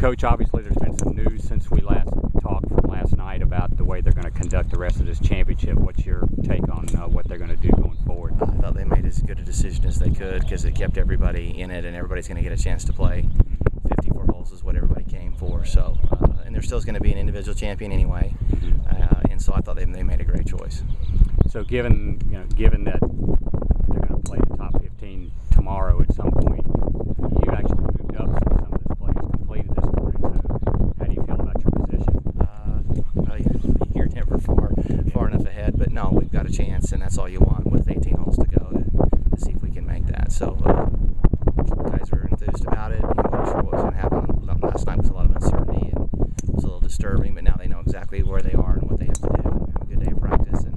Coach, obviously there's been some news since we last talked from last night about the way they're going to conduct the rest of this championship. What's your take on what they're going to do going forward? I thought they made as good a decision as they could because it kept everybody in it, and everybody's going to get a chance to play. 54 holes is what everybody came for. So, and there's still going to be an individual champion anyway, and so I thought they made a great choice. So, given that they're going to play the top 15 tomorrow at some point, you actually moved up some of this play is completed this morning. So, how do you feel about your position? Well, you're never far enough ahead, but no, we've got a chance, and that's all you want with 18 holes to go to see if we can make that. So, guys were enthused about it. We weren't sure what was going to happen. Last night was a lot of uncertainty, and it was a little disturbing, but now they know exactly where they are and what they have to do, and have a good day of practice. And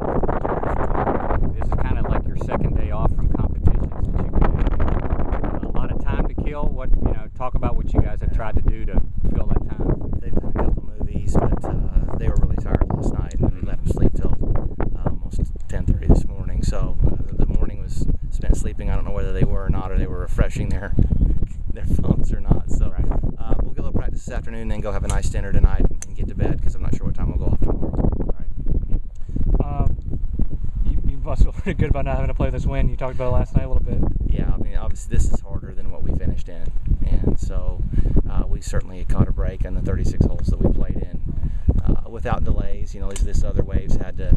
this is kind of like your second day off from competition since you've been in. A lot of time to kill. Talk about what you guys have tried to do to fill that time. They've done a couple movies, but they were really tired last night, and we let them sleep till almost 10:30 this morning. So the morning was spent sleeping. I don't know whether they were or not, or they were refreshing their phones or not. So we'll get a little practice this afternoon, and then go have a nice dinner tonight and get to bed because I'm not sure what time we'll go off tomorrow. You must feel pretty good about not having to play this win. You talked about it last night a little bit. Yeah, I mean, obviously this is harder than what we finished in, and so we certainly caught a break on the 36 holes that we played in without delays. This other waves had to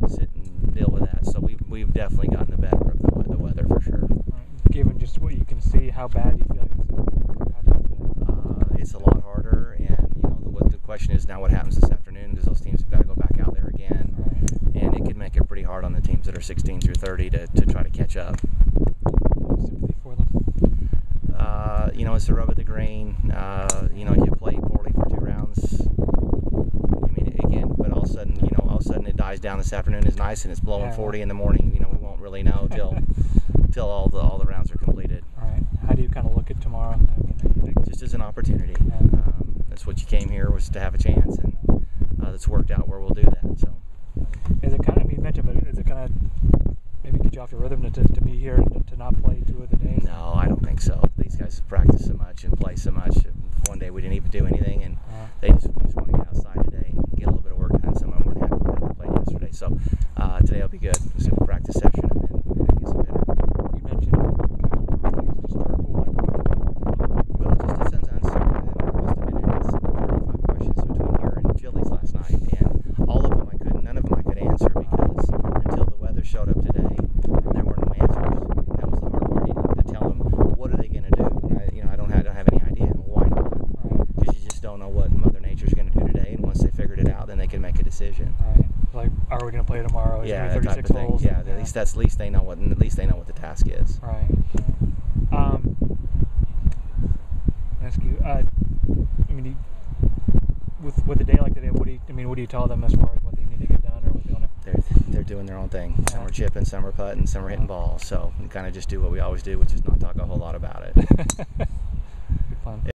sit and deal with that. So we've definitely gotten the better of the weather for sure. Right. Given just what you can see, how bad you feel like this is? It's a lot harder, and the question is now what happens this afternoon, because those teams have got to go back out there again, right. And it could make it pretty hard on the teams that are 16 through 30 to try to catch up. Sympathy for them. It's the rub of the green. You play poorly for 2 rounds. But all of a sudden it dies down this afternoon. Is nice, and it's blowing 40 in the morning. We won't really know till all the rounds are completed. All right. How do you kind of look at tomorrow? Just as an opportunity. That's what you came here, was to have a chance, and that's worked out where we'll do that. So. Is it kind of, you mentioned, but is it kind of maybe get you off your rhythm to be here and to not play 2 of the days? No, I don't think so. These guys practice so much and play so much. One day we didn't even do anything, and we just want to get outside today and get a little bit of work done. Some of them weren't happy with how they played yesterday. So today will be good. It's a practice session and then get some dinner. You mentioned well, it just depends on something. There must have been 35 questions between here and Chili's last night, and all of them none of them I could answer, because until the weather showed up today, there were no answers. And that was the hard part, to tell them what are they going to do. And I don't have any idea. Why not? Because you just don't know what Mother Nature's going to do today, and once they figured it out, then they can make a decision. Right. Like, are we going to play tomorrow? Yeah, that 36 type of thing. holes. Yeah, at least they know what the task is. Right. Ask you. With a day like today, what do you tell them as far as what they need to get done, or what they want to? They're doing their own thing. Some are chipping, some are putting, some are hitting balls. So we kind of just do what we always do, which is not talk a whole lot about it. Fun.